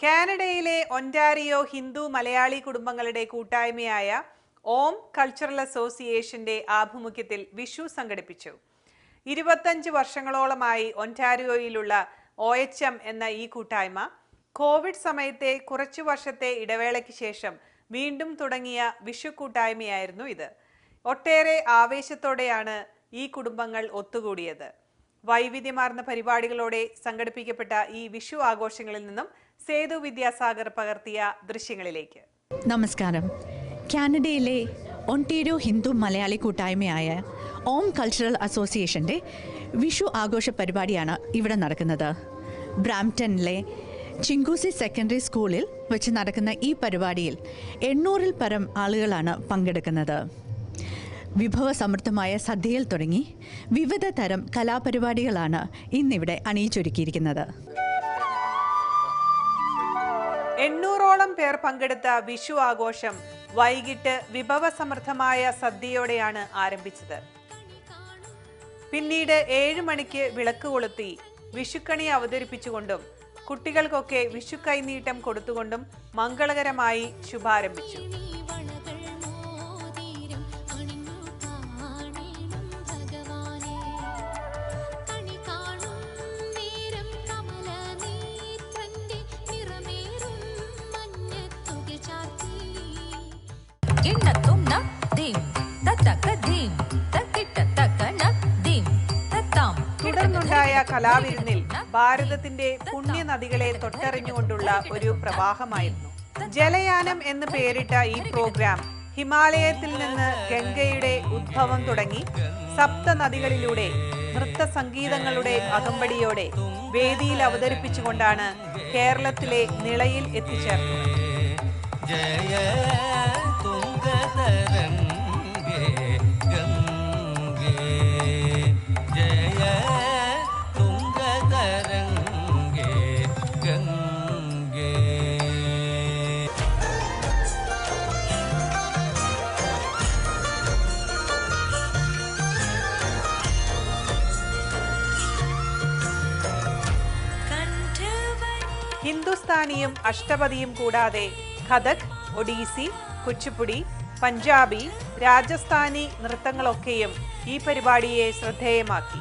കാനഡയിലെ ഒന്റാരിയോ ഹിന്ദു മലയാളി കുടുംബങ്ങളുടെ കൂട്ടായ്മയായ ഓം കൾച്ചറൽ അസോസിയേഷന്റെ ആഭിമുഖ്യത്തിൽ വിഷു സംഘടിപ്പിച്ചു. 25 വർഷങ്ങളോളമായി ഒന്റാരിയോയിലുള്ള OHM എന്ന ഈ കൂട്ടായ്മ കോവിഡ് സമയത്തെ കുറച്ചു വർഷത്തെ ഇടവേളയ്ക്ക് ശേഷം വീണ്ടും തുടങ്ങിയ വിഷു കൂട്ടായ്മയായിരുന്നു ഇത്. ഒട്ടേറെ ആവേശത്തോടെയാണ് ഈ കുടുംബങ്ങൾ ഒത്തുകൂടിയത്. വൈവിധ്യമാർന്ന പരിപാടികളോടെ സംഘടിപ്പിക്കപ്പെട്ട ഈ വിഷു ആഘോഷങ്ങളിൽ നിന്നും സേതു വിദ്യാസാഗർ പകർത്തിയ ദൃശ്യങ്ങളിലേക്ക്. നമസ്കാരം. കാനഡയിലെ ഒന്റാരിയോ ഹിന്ദു മലയാളി കൂട്ടായ്മയായ ഓം കൾച്ചറൽ അസോസിയേഷൻ്റെ വിഷു ആഘോഷ പരിപാടിയാണ് ഇവിടെ നടക്കുന്നത്. ബ്രാംപ്ടണിലെ ചിങ്കൂസി സെക്കൻഡറി സ്കൂളിൽ വെച്ച് നടക്കുന്ന ഈ പരിപാടിയിൽ 800-ൽ പരം ആളുകളാണ് പങ്കെടുക്കുന്നത്. വിഭവസമൃദ്ധമായ സദ്യയിൽ തുടങ്ങി വിവിധ തരം കലാപരിപാടികളാണ് ഇന്നിവിടെ അണിയിച്ചൊരുക്കിയിരിക്കുന്നത്. 800ഓളം പേർ പങ്കെടുത്ത വിഷു ആഘോഷം വൈകിട്ട് വിഭവസമൃദ്ധമായ സദ്യയോടെയാണ് ആരംഭിച്ചത്. പിന്നീട് 7 മണിക്ക് വിളക്ക് കൊളുത്തി വിഷുക്കണി അവതരിപ്പിച്ചുകൊണ്ടും കുട്ടികൾക്കൊക്കെ വിഷു കൈനീട്ടം കൊടുത്തുകൊണ്ടും മംഗളകരമായി ശുഭാരംഭിച്ചു. തുടർന്നുണ്ടായ കലാവിരുന്നിൽ ഭാരതത്തിന്റെ പുണ്യ നദികളെ തൊട്ടറിഞ്ഞുകൊണ്ടുള്ള ഒരു പ്രവാഹമായിരുന്നു. ജലയാനം എന്ന് പേരിട്ട ഈ പ്രോഗ്രാം ഹിമാലയത്തിൽ നിന്ന് ഗംഗയുടെ ഉദ്ഭവം തുടങ്ങി സപ്ത നദികളിലൂടെ നൃത്ത സംഗീതങ്ങളുടെ അകമ്പടിയോടെ വേദിയിൽ അവതരിപ്പിച്ചുകൊണ്ടാണ് കേരളത്തിലെ നിളയിൽ എത്തിച്ചേർന്നത്. ഹിന്ദുസ്ഥാനിയും അഷ്ടപതിയും കൂടാതെ കഥക്, ഒഡീസി, കുച്ചിപ്പുടി, പഞ്ചാബി, രാജസ്ഥാനി നൃത്തങ്ങളൊക്കെയും ഈ പരിപാടിയെ ശ്രദ്ധേയമാക്കി.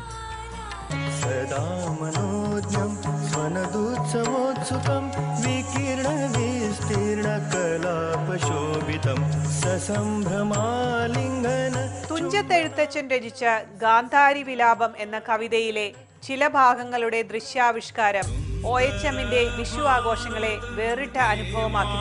തുഞ്ചത്തെഴുത്തച്ഛൻ രചിച്ച ഗാന്ധാരി വിലാപം എന്ന കവിതയിലെ ചില ഭാഗങ്ങളുടെ ദൃശ്യാവിഷ്കാരം OHMന്റെ വിഷു ആഘോഷങ്ങളെ വേറിട്ട അനുഭവമാക്കി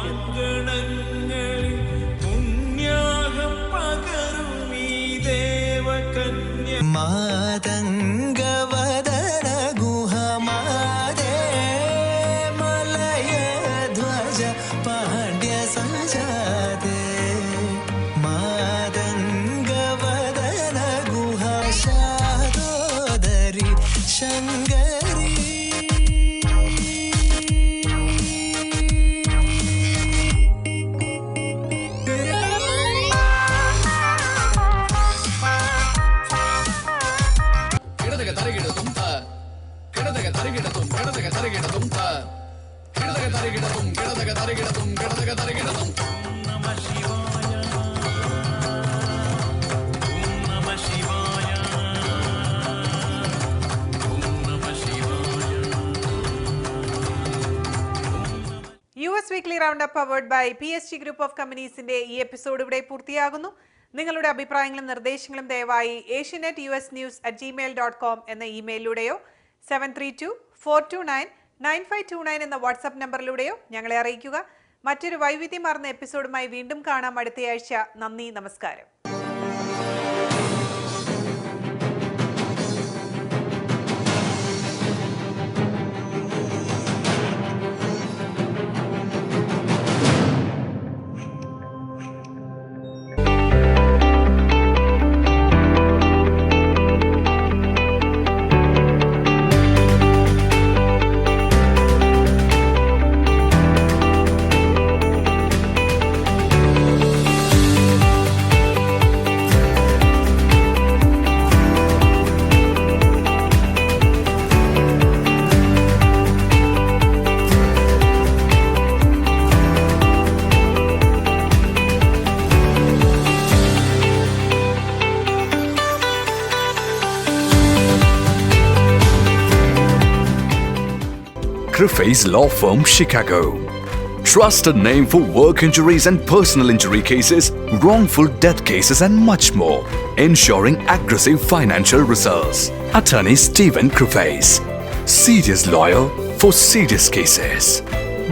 US weekly round up powered by PSG group of കമ്പനീസിന്റെ ഈ എപ്പിസോഡ് ഇവിടെ പൂർത്തിയാകുന്നു. നിങ്ങളുടെ അഭിപ്രായങ്ങളും നിർദ്ദേശങ്ങളും ദയവായി asianetnews@gmail.com എന്ന ഇമെയിലിലൂടെയോ 7324299529 എന്ന വാട്സ്ആപ്പ് നമ്പറിലൂടെയോ ഞങ്ങളെ അറിയിക്കുക. മറ്റൊരു വൈവിധ്യമാർന്ന എപ്പിസോഡുമായി വീണ്ടും കാണാം അടുത്തയാഴ്ച. നന്ദി, നമസ്കാരം. Criffe's Law Firm, Chicago. Trusted name for work injuries and personal injury cases, wrongful death cases and much more. Ensuring aggressive financial results. Attorney Stephen Criffe's. Serious lawyer for serious cases.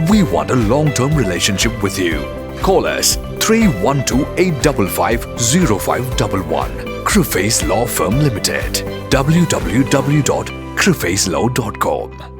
We want a long-term relationship with you. Call us 312-855-0511. Criffe's Law Firm Limited. www.criffeslaw.com.